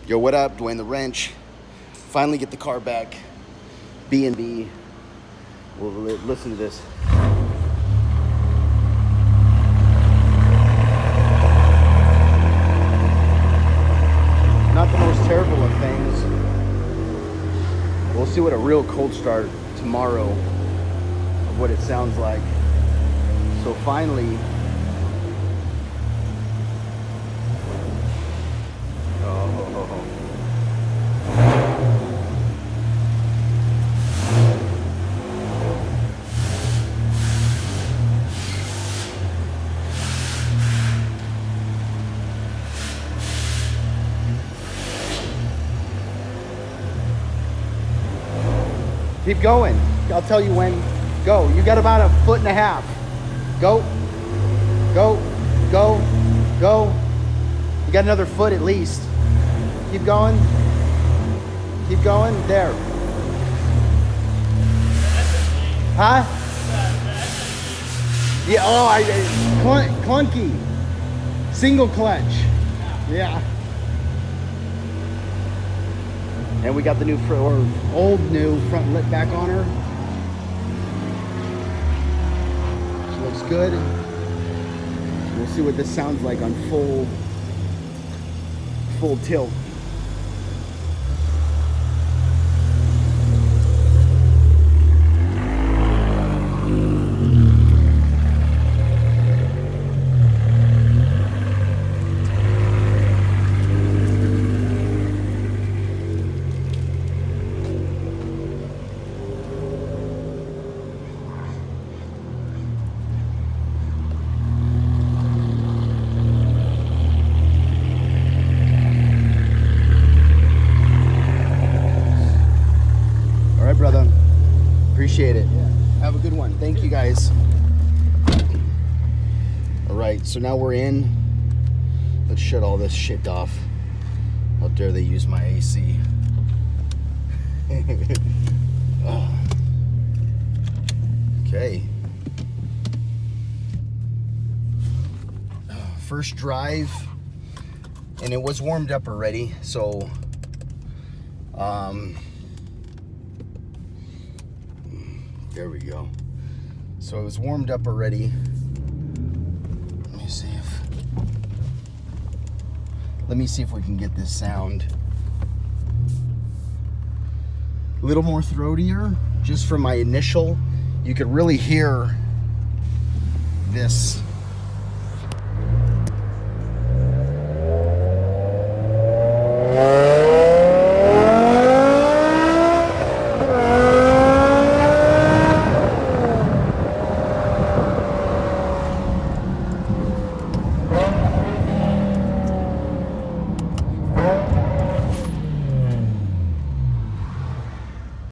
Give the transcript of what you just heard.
Yo, what up, Duane the Wrench? Finally get the car back. B&B. Well, listen to this. Not the most terrible of things. We'll see what a real cold start tomorrow of what it sounds like. So finally, keep going. I'll tell you when. Go. You got about 1.5 feet. Go. Go. Go. Go. You got another foot at least. Keep going. Keep going. There. Huh? Yeah. Oh, clunky. Single clutch. Yeah. And we got the new old new front lip back on her. She looks good. We'll see what this sounds like on full tilt. Brother, appreciate it. Yeah. Have a good one. Thank you guys. All right, so now we're in. Let's shut all this shit off. How dare they use my AC? Okay. First drive, and it was warmed up already, so there we go. So it was warmed up already. Let me see if we can get this sound a little more throatier. Just from my initial, you could really hear this